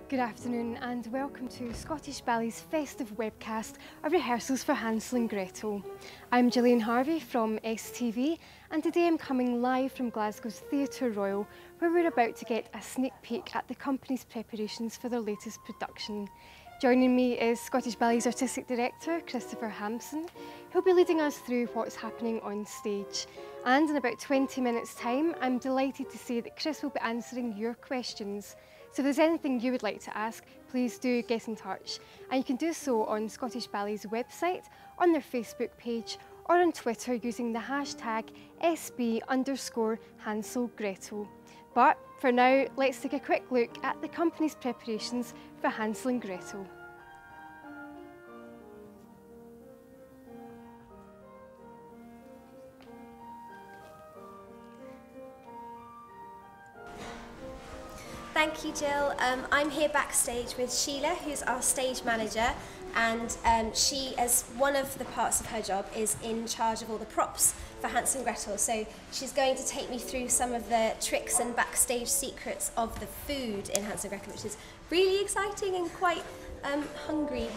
Good afternoon and welcome to Scottish Ballet's festive webcast of rehearsals for Hansel and Gretel. I'm Gillian Harvey from STV and today I'm coming live from Glasgow's Theatre Royal, where we're about to get a sneak peek at the company's preparations for their latest production. Joining me is Scottish Ballet's Artistic Director, Christopher Hampson, who'll be leading us through what's happening on stage. And in about 20 minutes' time, I'm delighted to say that Chris will be answering your questions. So if there's anything you would like to ask, please do get in touch. And you can do so on Scottish Ballet's website, on their Facebook page, or on Twitter using the hashtag SB_Hansel Gretel. But for now, let's take a quick look at the company's preparations for Hansel and Gretel. Thank you, Jill. I'm here backstage with Sheila, who's our stage manager, and she, as one of the parts of her job, is in charge of all the props for Hansel and Gretel. So she's going to take me through some of the tricks and backstage secrets of the food in Hansel and Gretel, which is really exciting and quite hungry.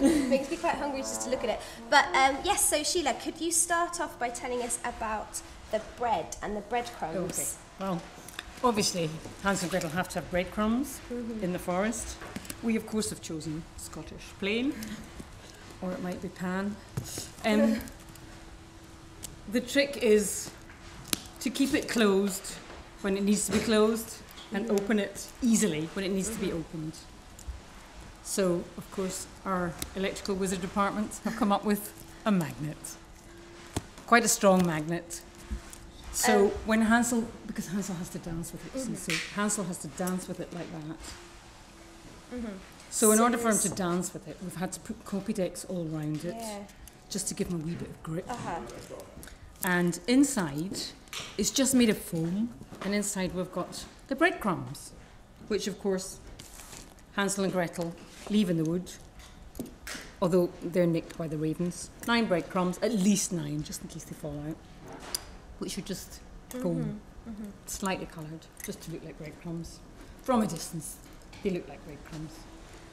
Makes me quite hungry just to look at it. But yes, so Sheila, could you start off by telling us about the bread and the breadcrumbs? Okay. Well, obviously, Hansel and Gretel have to have breadcrumbs in the forest. We, of course, have chosen Scottish plain, or it might be pan. The trick is to keep it closed when it needs to be closed and open it easily when it needs to be opened. So, of course, our electrical wizard department have come up with a magnet. Quite a strong magnet. So when because Hansel has to dance with it, so Hansel has to dance with it like that. So in order for him to dance with it, we've had to put copy decks all around it, just to give him a wee bit of grip. And inside, it's just made of foam, and inside we've got the breadcrumbs, which of course Hansel and Gretel leave in the wood, although they're nicked by the ravens. 9 breadcrumbs, at least 9, just in case they fall out, which are just foam, slightly coloured, just to look like breadcrumbs. From a distance, they look like breadcrumbs.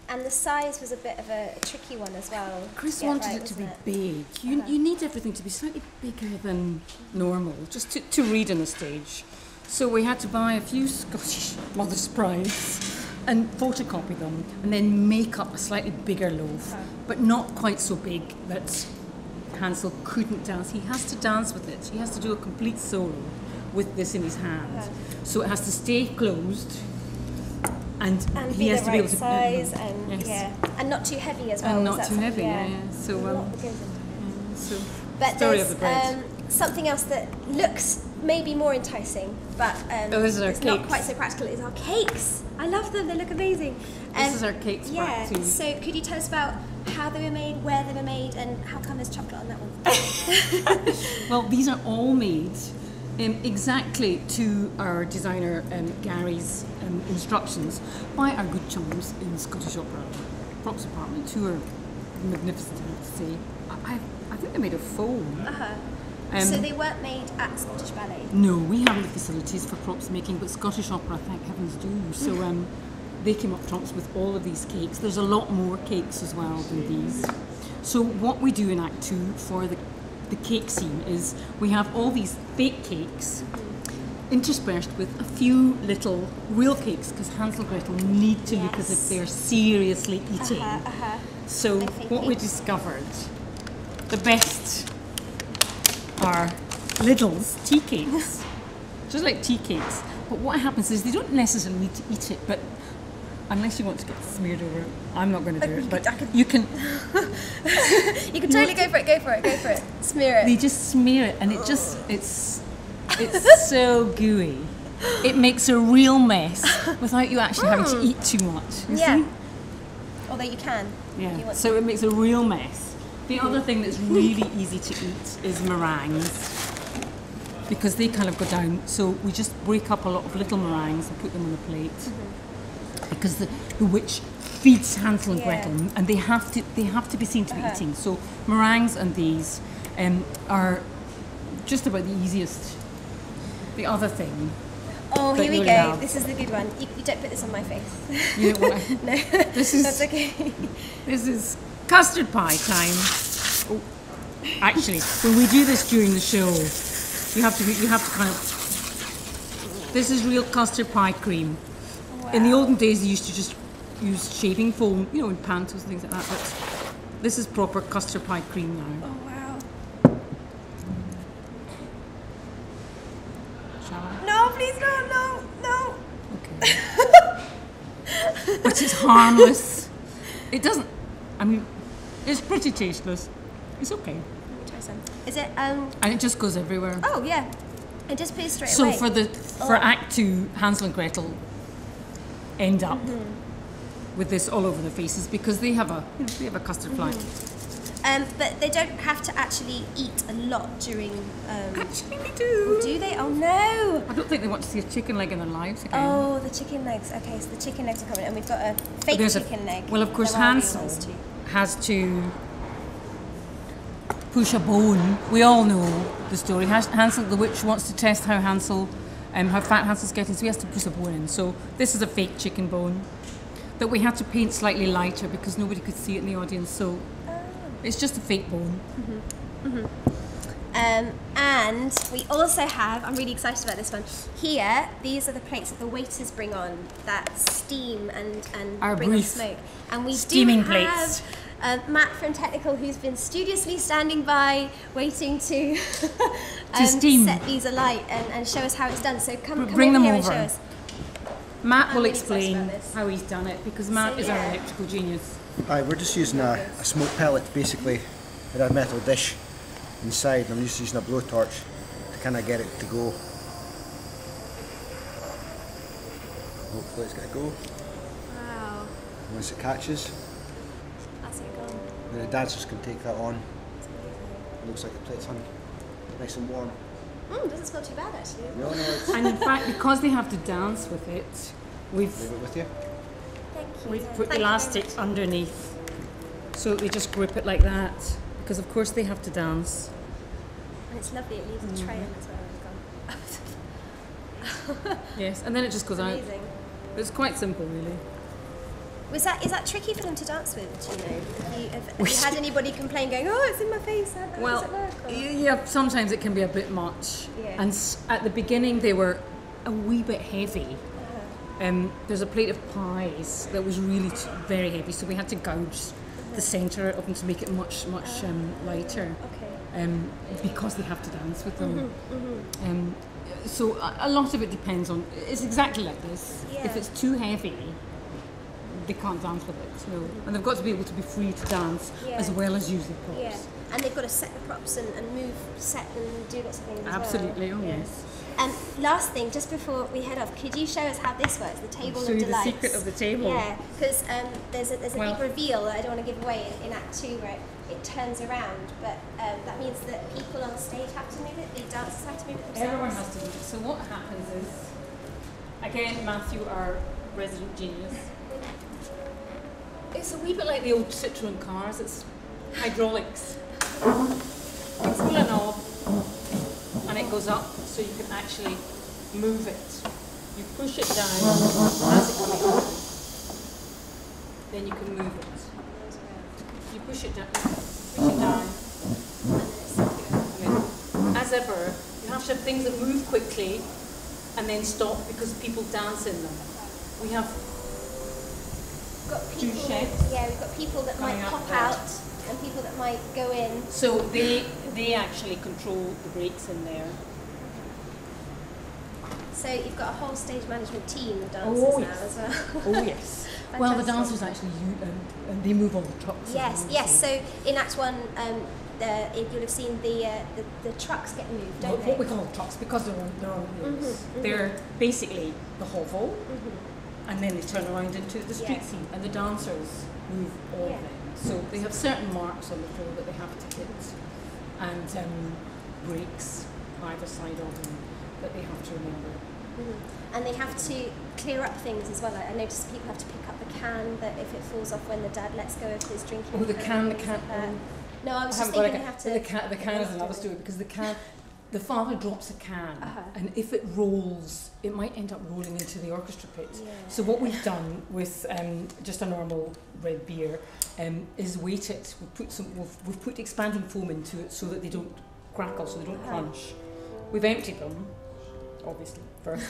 And the size was a bit of a tricky one as well. Chris wanted it to be big. You need everything to be slightly bigger than normal, just to read on the stage. So we had to buy a few Scottish Mother's Prize and photocopy them, and then make up a slightly bigger loaf, but not quite so big that Hansel couldn't dance. He has to dance with it. He has to do a complete solo with this in his hand. So it has to stay closed, and he has to be able to size and and not too heavy as well. And not too heavy, So but story of the bread. Something else that looks maybe more enticing, but those are it's cakes. not quite so practical, is our cakes. I love them, they look amazing. This is our cakes too. So could you tell us about how they were made, where they were made, and how come there's chocolate on that one? Well, these are all made exactly to our designer Gary's instructions by our good chums in Scottish Opera props department, who are magnificent, I have to say. I think they're made of foam. So they weren't made at Scottish Ballet? No, we haven't the facilities for props making, but Scottish Opera, thank heavens, do. So they came up trumps with all of these cakes. There's a lot more cakes as well than these. So what we do in Act 2 for the cake scene is we have all these fake cakes interspersed with a few little real cakes, because Hansel and Gretel need to look as if they're seriously eating. So what we discovered, the best are Lidl's tea cakes, just like tea cakes. But what happens is they don't necessarily need to eat it, but unless you want to get smeared over it, I'm not going to do it, but you can. You can totally go for it. Smear it. They just smear it, and it's so gooey. It makes a real mess without you actually having to eat too much. You see? Although you can. Yeah. So it makes a real mess. The other thing that's really easy to eat is meringues, because they kind of go down. So we just break up a lot of little meringues and put them on the plate, because the witch feeds Hansel and Gretel, and they have to be seen to be eating. So meringues and these are just about the easiest. The other thing Oh, here we you go. have. This is the good one. You don't put this on my face. You don't want to. No, that's okay. This is custard pie time. Oh, actually, when we do this during the show, you have to kind of. This is real custard pie cream. Wow. In the olden days, they used to just use shaving foam, you know, in pantos and things like that. But this is proper custard pie cream now. Oh wow. Shall I? No, please no. Okay. Which is harmless. It doesn't. I mean, it's pretty tasteless. It's okay. Let me try some. Is it And it just goes everywhere. Oh yeah. I just put it straight So away. for Act 2, Hansel and Gretel end up with this all over their faces because they have a custard flight. But they don't have to actually eat a lot during. Actually, they do. Do they? Oh no! I don't think they want to see a chicken leg in their lives again. Oh, the chicken legs. Okay, so the chicken legs are coming, and we've got a fake There's chicken leg. Well, of course, There are real Hansel ones too. has to push a bone. We all know the story. Hansel the witch wants to test how how fat Hansel's getting, so he has to push a bone in. So this is a fake chicken bone that we had to paint slightly lighter because nobody could see it in the audience. So it's just a fake bone. And we also have, I'm really excited about this one. Here, these are the plates that the waiters bring on that steam and Our bring on brief smoke. And we steaming do have plates. Matt from Technical, who's been studiously standing by, waiting to, steam. set these alight and show us how it's done. So come Bring over them here over. and show us. Matt will really excited explain about this. how he's done it because Matt is our yeah. electrical genius. Aye, we're just using a smoke pellet basically in a metal dish inside. I'm just using a blowtorch to kind of get it to go. Hopefully it's going to go. Wow, Once it catches, that's it gone. then the dancers can take that on. It looks like the plate's hung nice and warm. Doesn't smell too bad actually. No, it's And in fact, because they have to dance with it, leave it with you. Thank you. we've Thank put you very elastic much. underneath so they just grip it like that because of course they have to dance. And it's lovely, it leaves a tray in as well. It's gone. Yes, and then it just goes out. Amazing. It's quite simple, really. Is that tricky for them to dance with, do you know? Have you had anybody complain going, oh, it's in my face, how does Well, it work? Or- yeah, sometimes it can be a bit much. Yeah. And at the beginning, they were a wee bit heavy. There's a plate of pies that was really very heavy, so we had to gouge the centre of them to make it much lighter. Okay. Because they have to dance with them. So a lot of it depends on. It's exactly like this. Yeah. If it's too heavy, they can't dance with it. No. And they've got to be able to be free to dance Yeah. as well as use the props. Yeah. And they've got to set the props and move, set and do lots of things as Absolutely. well. Oh yes. And last thing, just before we head off, could you show us how this works, the table Show of you the delights? secret of the table. Yeah, because there's a Well- big reveal that I don't want to give away in Act 2 where it turns around, but that means that people on stage have to move it, the dancers have to move it themselves. Everyone has to do it. So what happens is, again, Matthew, our resident genius, it's a wee bit like the old Citroen cars. It's hydraulics. You pull a knob and it goes up so you can actually move it. You push it down as it comes down. Then you can move it. You push it down, and then, as ever, you have to have things that move quickly and then stop because people dance in them. We have Got two people, chefs yeah, we've got people that might coming up pop there. out and people that might go in. So they actually control the breaks in there. So you've got a whole stage management team of dancers Oh, now yes. as well. Oh yes. Well, the dancers actually and they move on the trucks. as Yes, well, yes. so- So in Act 1, you'll have seen the trucks get moved, don't what they? we call trucks because they're on wheels. They're basically the hovel, and then they turn around into the street Yeah. scene, and the dancers move all Yeah. of them. So they have certain marks on the floor that they have to hit, and breaks either side of them that they have to remember. And they have to clear up things as well. I noticed people have to pick up the can that if it falls off when the dad lets go of his drinking. Oh, the can, things like that. oh. No, I was I just haven't got thinking a you have to. the can is another story because the the father drops a can, and if it rolls, it might end up rolling into the orchestra pit. Yeah. So what we've done with just a normal red beer is weight it. We've put expanding foam into it so that they don't crackle, so they don't crunch. We've emptied them, obviously, first.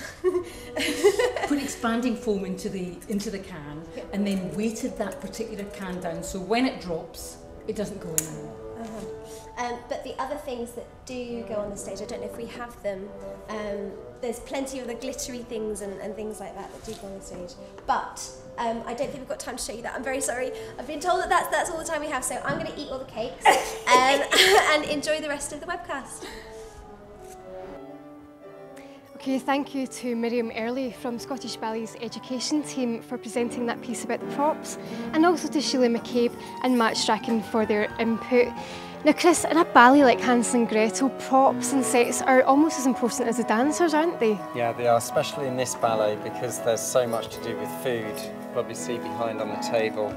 Put expanding foam into the can, and then weighted that particular can down, so when it drops, it doesn't go anymore. But the other things that do go on the stage, I don't know if we have them. There's plenty of the glittery things and things like that do go on the stage. But I don't think we've got time to show you that. I'm very sorry. I've been told that that's all the time we have, so I'm going to eat all the cakes and enjoy the rest of the webcast. Okay, thank you to Miriam Early from Scottish Ballet's education team for presenting that piece about the props, and also to Sheila McCabe and Matt Strachan for their input. Now Chris, in a ballet like Hansel and Gretel, props and sets are almost as important as the dancers, aren't they? Yeah, they are, especially in this ballet because there's so much to do with food. You probably see behind on the table.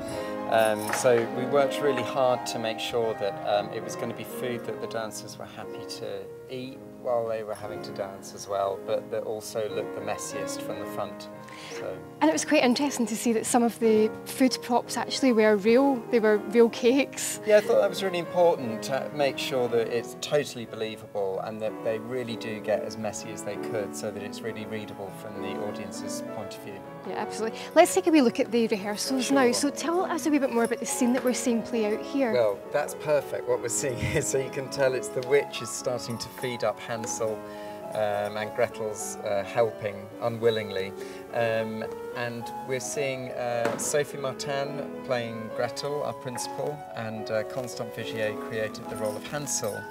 So we worked really hard to make sure that it was going to be food that the dancers were happy to eat while they were having to dance as well, but that also looked the messiest from the front. So. And it was quite interesting to see that some of the food props actually were real. They were real cakes. Yeah, I thought that was really important to make sure that it's totally believable and that they really do get as messy as they could so that it's really readable from the audience's point of view. Yeah, absolutely. Let's take a wee look at the rehearsals now. So tell us a wee bit more about the scene that we're seeing play out here. Well, that's perfect what we're seeing here. So you can tell it's the witch is starting to feed up Hansel and Gretel's helping unwillingly. And we're seeing Sophie Martin playing Gretel, our principal, and Constant Vigier created the role of Hansel.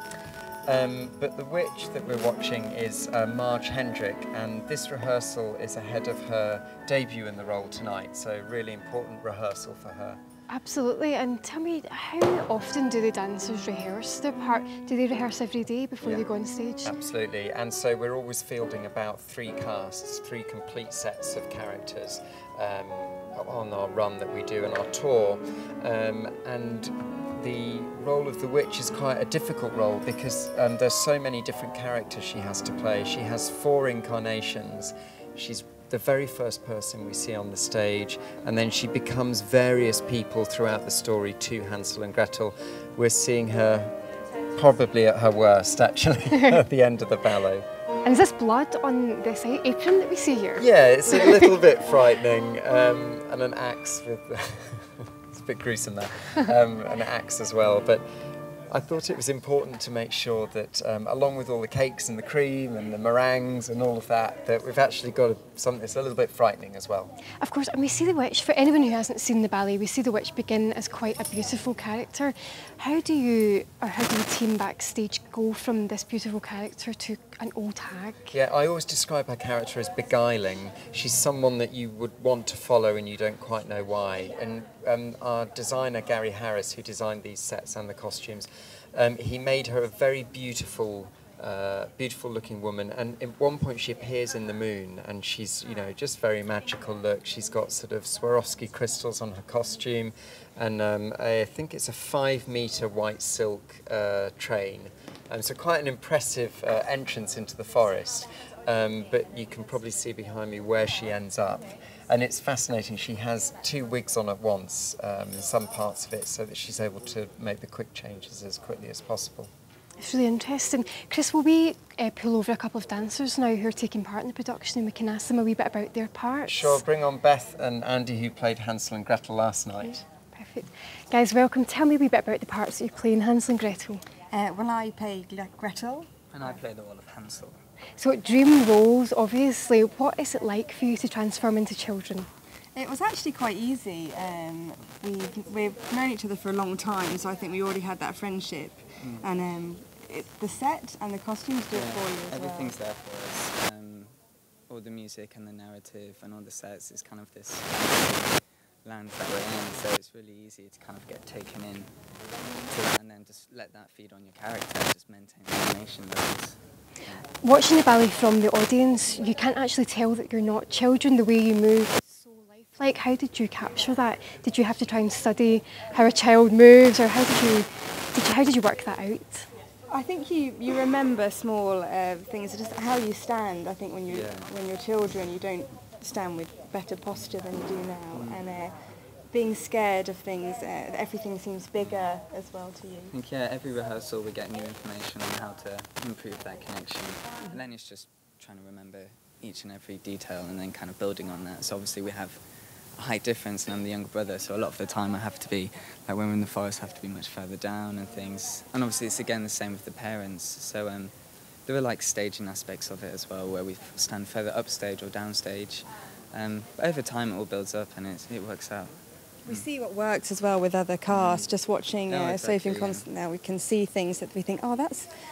But the witch that we're watching is Marge Hendrick, and this rehearsal is ahead of her debut in the role tonight, so really important rehearsal for her. Absolutely, and tell me, how often do the dancers rehearse their part? Do they rehearse every day before they go on stage? Absolutely, and so we're always fielding about 3 casts, 3 complete sets of characters on our run that we do in our tour, and the role of the witch is quite a difficult role because there's so many different characters she has to play. She has 4 incarnations. She's the very first person we see on the stage, and then she becomes various people throughout the story to Hansel and Gretel. We're seeing her probably at her worst, actually, at the end of the ballet. And is this blood on this apron that we see here? Yeah, it's a little bit frightening, and an axe with... it's a bit gruesome there, an axe as well, but I thought it was important to make sure that along with all the cakes and the cream and the meringues and all of that, that we've actually got something that's a little bit frightening as well. Of course, and we see the witch, for anyone who hasn't seen the ballet, we see the witch begin as quite a beautiful character. How do you, or how do the team backstage go from this beautiful character to an old hag? Yeah, I always describe her character as beguiling. She's someone that you would want to follow and you don't quite know why. And our designer, Gary Harris, who designed these sets and the costumes, he made her a very beautiful looking woman, and at one point she appears in the moon and she's, you know, just very magical look. She's got sort of Swarovski crystals on her costume, and I think it's a 5-meter white silk train, and so quite an impressive entrance into the forest, but you can probably see behind me where she ends up. And it's fascinating, she has 2 wigs on at once in some parts of it, so that she's able to make the quick changes as quickly as possible. It's really interesting. Chris, will we pull over a couple of dancers now who are taking part in the production, and we can ask them a wee bit about their parts? Sure, bring on Beth and Andy, who played Hansel and Gretel last night. Okay, perfect. Guys, welcome. Tell me a wee bit about the parts that you play in Hansel and Gretel. Well, I play Gretel. And I play the role of Hansel. So dream roles, obviously. What is it like for you to transform into children? It was actually quite easy. We've known each other for a long time, so I think we already had that friendship. And the set and the costumes do it for you as everything's well. there for us. All the music and the narrative and all the sets is kind of this land that we're in, so it's really easy to kind of get taken in to that and then just let that feed on your character, just maintain the animation levels. Watching the ballet from the audience, you can't actually tell that you're not children. The way you move is so lifelike. How did you capture that? Did you have to try and study how a child moves, or how did you work that out? I think you remember small things, just how you stand. I think when you're children, you don't stand with better posture than you do now, and being scared of things, everything seems bigger as well to you. I think every rehearsal we get new information on how to improve that connection, and then it's just trying to remember each and every detail and then kind of building on that. So obviously we have a height difference and I'm the younger brother, so a lot of the time I have to be, like when we're in the forest, I have to be much further down and things. And obviously it's again the same with the parents, so there are like staging aspects of it as well, where we stand further upstage or downstage. But over time it all builds up and it works out. We see what works as well with other casts. Just watching Sophie and Constance now, we can see things that we think, oh,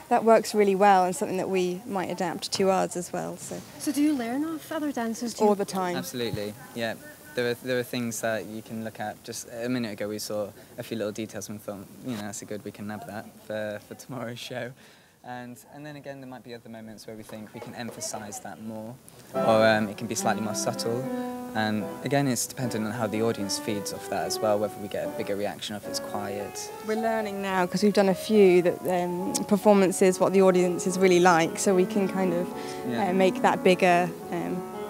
that works really well, and something that we might adapt to ours as well. So do you learn off other dancers? All the time. Absolutely, yeah. There are things that you can look at. Just a minute ago we saw a few little details and thought, that's a good, we can nab that for tomorrow's show. And then again, there might be other moments where we think we can emphasise that more, or it can be slightly more subtle. And again, it's dependent on how the audience feeds off that as well, whether we get a bigger reaction or if it's quiet. We're learning now, because we've done a few that performances, what the audience is really like, so we can kind of make that bigger.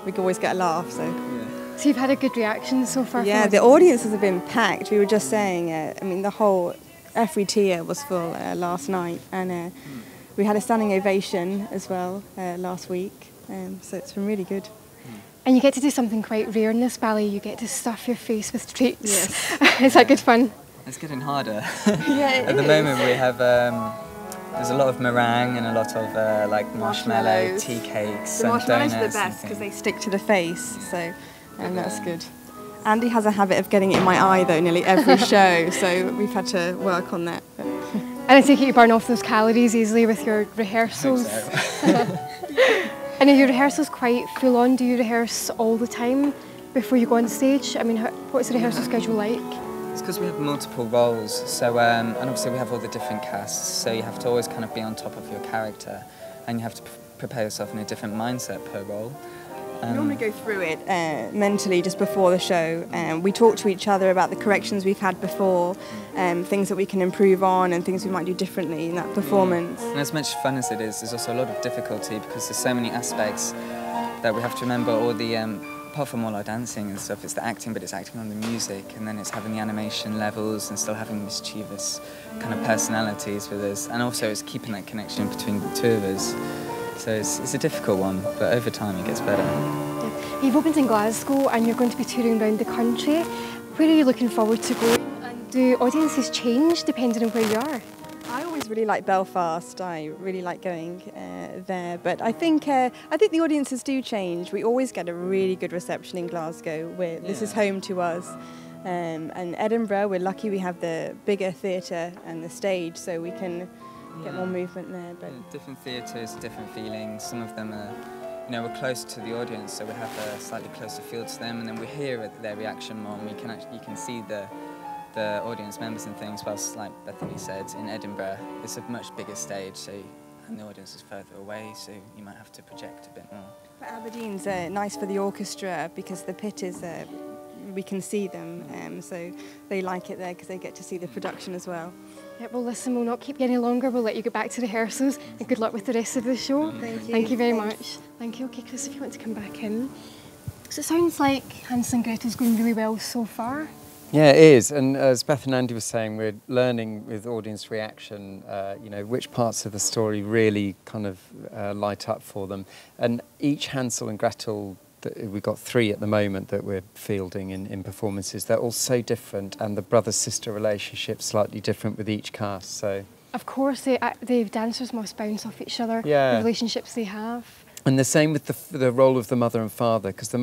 We can always get a laugh. So you've had a good reaction so far? Yeah, the audiences have been packed. We were just saying, the whole every tier was full last night, and we had a standing ovation as well last week, so it's been really good. And you get to do something quite rare in this ballet. You get to stuff your face with treats. Yes. Is that good fun? It's getting harder. Yeah, At the moment we have, there's a lot of meringue and a lot of like marshmallow, tea cakes the and marshmallows donuts. are the best because they stick to the face, so that's good. Andy has a habit of getting it in my eye though nearly every show, so we've had to work on that. And I take it you burn off those calories easily with your rehearsals. And are your rehearsals quite full on? Do you rehearse all the time before you go on stage? I mean, what's the rehearsal schedule like? It's because we have multiple roles, so and obviously we have all the different casts, so you have to always kind of be on top of your character, and you have to prepare yourself in a different mindset per role. We normally go through it mentally just before the show. We talk to each other about the corrections we've had before, things that we can improve on and things we might do differently in that performance. And as much fun as it is, there's also a lot of difficulty because there's so many aspects that we have to remember. All the, apart from all our dancing and stuff, it's the acting, but it's acting on the music, and then it's having the animation levels and still having mischievous kind of personalities with us, and also it's keeping that connection between the two of us. So it's a difficult one, but over time it gets better. You've opened in Glasgow and you're going to be touring around the country. Where are you looking forward to going? And do audiences change depending on where you are? I always really like Belfast. I really like going there, but I think the audiences do change. We always get a really good reception in Glasgow, where this is home to us. And Edinburgh, we're lucky we have the bigger theatre and the stage, so we can get more movement there. But different theatres, different feelings. Some of them are, we're close to the audience, so we have a slightly closer feel to them, and then we hear their reaction more, and you can see the audience members and things. Whilst, like Bethany said, in Edinburgh, it's a much bigger stage, and the audience is further away, so you might have to project a bit more. But Aberdeen's nice for the orchestra because the pit is. We can see them, so they like it there because they get to see the production as well. Yeah, well listen, we'll not keep you any longer. We'll let you get back to rehearsals, and good luck with the rest of the show. Thank you. Thank you very much. Thank you. Okay, Chris, if you want to come back in. So it sounds like Hansel Gretel's going really well so far. Yeah, it is, and as Beth and Andy were saying, we're learning with audience reaction, which parts of the story really kind of light up for them. And each Hansel and Gretel, we've got 3 at the moment that we're fielding in performances. They're all so different, and the brother-sister relationship slightly different with each cast. So, of course, the dancers must bounce off each other. The relationships they have. And the same with the role of the mother and father, because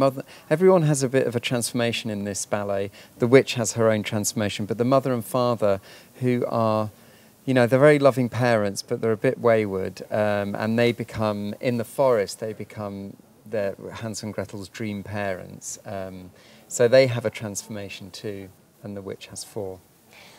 everyone has a bit of a transformation in this ballet. The witch has her own transformation, but the mother and father, who are, they're very loving parents, but they're a bit wayward, and they become, in the forest, they become Hansel and Gretel's dream parents. So they have a transformation too, and the witch has 4.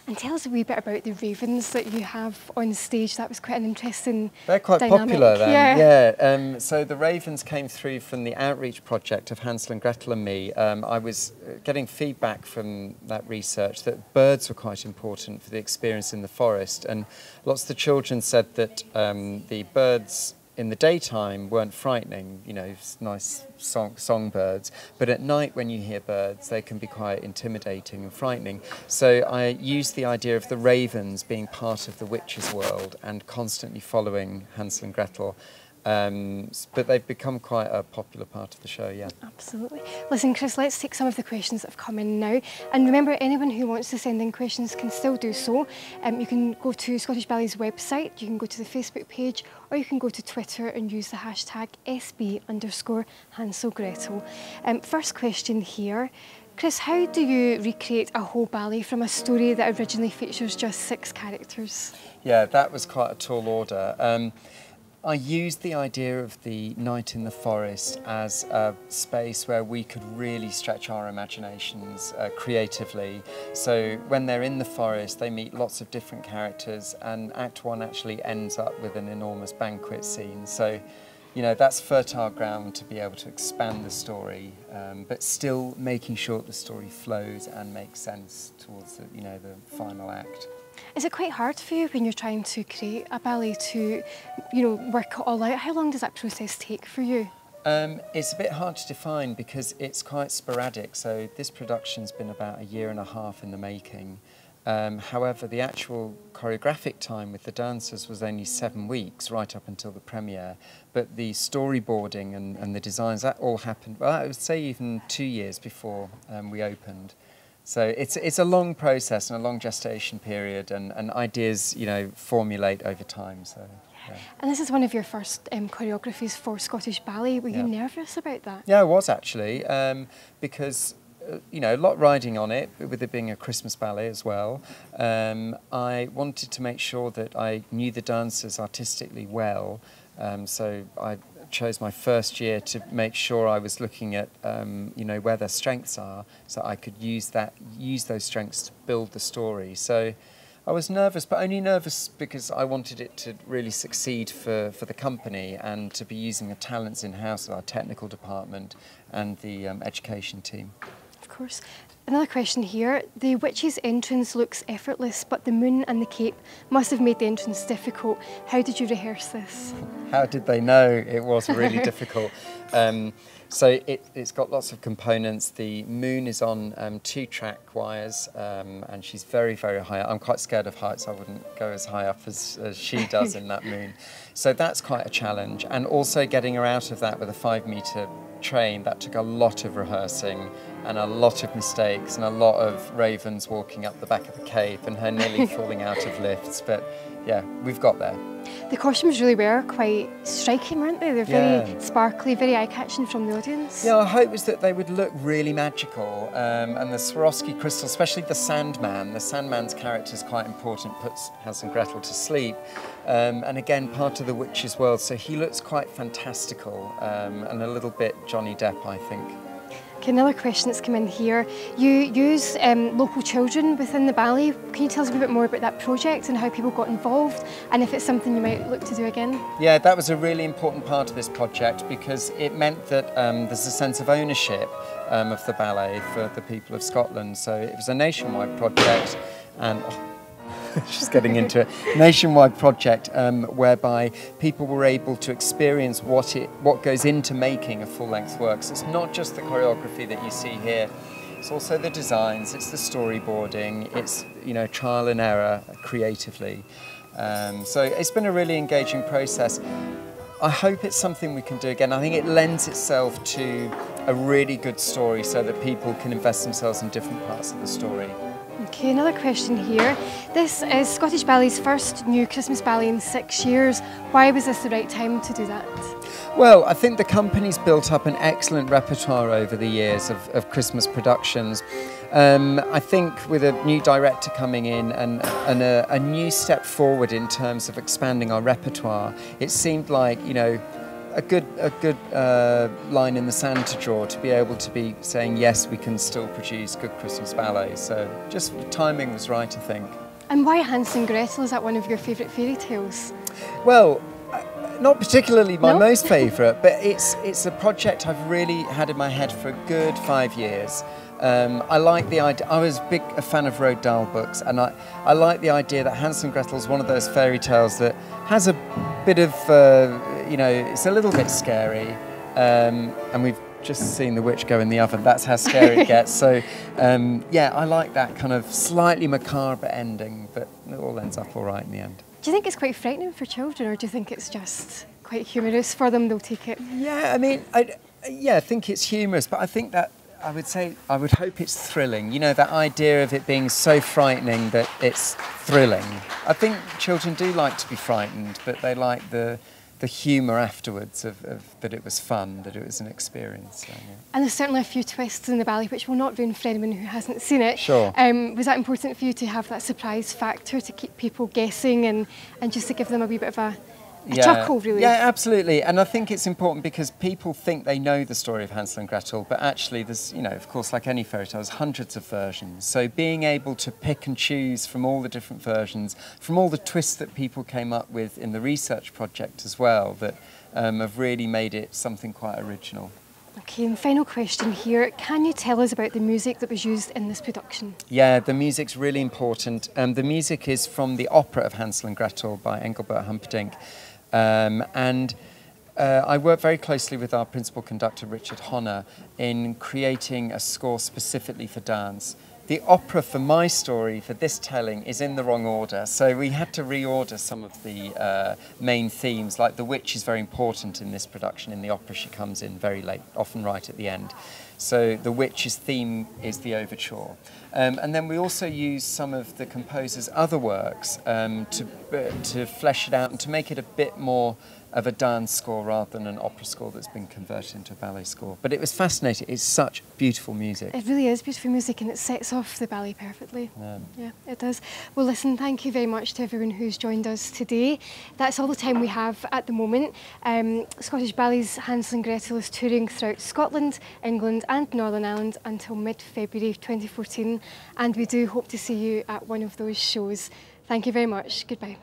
And tell us a wee bit about the ravens that you have on stage. That was quite an interesting They're quite dynamic. popular then, yeah. So the ravens came through from the outreach project of Hansel and Gretel and me. I was getting feedback from that research that birds were quite important for the experience in the forest, and lots of the children said that the birds in the daytime weren't frightening, you know, nice songbirds, but at night when you hear birds they can be quite intimidating and frightening. So I used the idea of the ravens being part of the witch's world and constantly following Hansel and Gretel. But they've become quite a popular part of the show, yeah. Absolutely. Listen, Chris, let's take some of the questions that have come in now. And remember, anyone who wants to send in questions can still do so. You can go to Scottish Ballet's website, you can go to the Facebook page, or you can go to Twitter and use the hashtag SB_Hansel Gretel. First question here. Chris, how do you recreate a whole ballet from a story that originally features just 6 characters? Yeah, that was quite a tall order. I used the idea of the night in the forest as a space where we could really stretch our imaginations creatively. So when they're in the forest, they meet lots of different characters, and Act 1 actually ends up with an enormous banquet scene. So, you know, that's fertile ground to be able to expand the story, but still making sure the story flows and makes sense towards the, you know, the final act. Is it quite hard for you when you're trying to create a ballet to, you know, work it all out? How long does that process take for you? It's a bit hard to define because it's quite sporadic. So this production's been about 1.5 years in the making. However, the actual choreographic time with the dancers was only 7 weeks, right up until the premiere. But the storyboarding and the designs, that all happened, well, I would say even 2 years before we opened. So it's a long process and a long gestation period, and ideas, you know, formulate over time. So. Yeah. And this is one of your first choreographies for Scottish Ballet. Were you nervous about that? Yeah, I was actually, because you know, a lot riding on it, with it being a Christmas ballet as well. I wanted to make sure that I knew the dancers artistically well, so I chose my first year to make sure I was looking at you know, where their strengths are, so I could use those strengths to build the story. So I was nervous, but only nervous because I wanted it to really succeed for the company and to be using the talents in-house of our technical department and the education team. Of course. Another question here. The witch's entrance looks effortless, but the moon and the cape must have made the entrance difficult. How did you rehearse this? How did they know it was really difficult? So it's got lots of components. The moon is on 2-track wires, and she's very, very high up. I'm quite scared of heights. I wouldn't go as high up as she does in that moon. So that's quite a challenge. And also getting her out of that with a 5-metre train, that took a lot of rehearsing and a lot of mistakes and a lot of ravens walking up the back of the cape and her nearly falling out of lifts. But yeah, we've got there. The costumes really were quite striking, weren't they? They're very sparkly, very eye-catching from the audience. Yeah, our hope was that they would look really magical, and the Swarovski crystal, especially the Sandman's character is quite important, puts Hansel and Gretel to sleep, and again part of the witch's world, so he looks quite fantastical and a little bit Johnny Depp, I think. Okay, another question that's come in here. You use local children within the ballet. Can you tell us a bit more about that project and how people got involved, and if it's something you might look to do again? Yeah, that was a really important part of this project because it meant that there's a sense of ownership of the ballet for the people of Scotland. So it was a nationwide project, and just getting into it, nationwide project whereby people were able to experience what goes into making a full-length work. So it's not just the choreography that you see here, it's also the designs, it's the storyboarding, it's, you know, trial and error creatively. So it's been a really engaging process. I hope it's something we can do again. I think it lends itself to a really good story so that people can invest themselves in different parts of the story. Okay, another question here. This is Scottish Ballet's first new Christmas ballet in 6 years. Why was this the right time to do that? Well, I think the company's built up an excellent repertoire over the years of Christmas productions. I think with a new director coming in and a new step forward in terms of expanding our repertoire, it seemed like, you know, a good line in the sand to draw, to be able to be saying, yes, we can still produce good Christmas ballets. So just timing was right, I think. And why Hansel Gretel? Is that one of your favourite fairy tales? Well, not particularly my No? most favourite, but it's a project I've really had in my head for a good 5 years. I like the idea. I was a fan of Roald Dahl books, and I like the idea that Hansel and Gretel is one of those fairy tales that has a bit of, it's a little bit scary, and we've just seen the witch go in the oven. That's how scary it gets. So, yeah, I like that kind of slightly macabre ending, but it all ends up all right in the end. Do you think it's quite frightening for children, or do you think it's just quite humorous for them? They'll take it. Yeah, I mean, I think it's humorous, but I think that I would hope it's thrilling. You know, that idea of it being so frightening that it's thrilling. I think children do like to be frightened, but they like the humour afterwards of that it was fun, that it was an experience. So, yeah. And there's certainly a few twists in the ballet which will not ruin for anyone who hasn't seen it. Sure. Was that important for you to have that surprise factor, to keep people guessing and just to give them a wee bit of a chuckle, really? Yeah, absolutely. And I think it's important because people think they know the story of Hansel and Gretel, but actually there's, of course, like any fairy tale, there's hundreds of versions. So being able to pick and choose from all the different versions, from all the twists that people came up with in the research project as well, that have really made it something quite original. Okay, and final question here. Can you tell us about the music that was used in this production? Yeah, the music's really important. The music is from the opera of Hansel and Gretel by Engelbert Humperdinck. I work very closely with our principal conductor, Richard Honor, in creating a score specifically for dance. The opera for my story, for this telling, is in the wrong order, so we had to reorder some of the main themes. Like the witch is very important in this production. In the opera she comes in very late, often right at the end. So the witch's theme is the overture. And then we also use some of the composer's other works to flesh it out and to make it a bit more of a dance score rather than an opera score that's been converted into a ballet score. But it was fascinating. It's such beautiful music. It really is beautiful music, and it sets off the ballet perfectly. Yeah, it does. Well, listen, thank you very much to everyone who's joined us today. That's all the time we have at the moment. Scottish Ballet's Hansel and Gretel is touring throughout Scotland, England and Northern Ireland until mid-February 2014, and we do hope to see you at one of those shows. Thank you very much. Goodbye.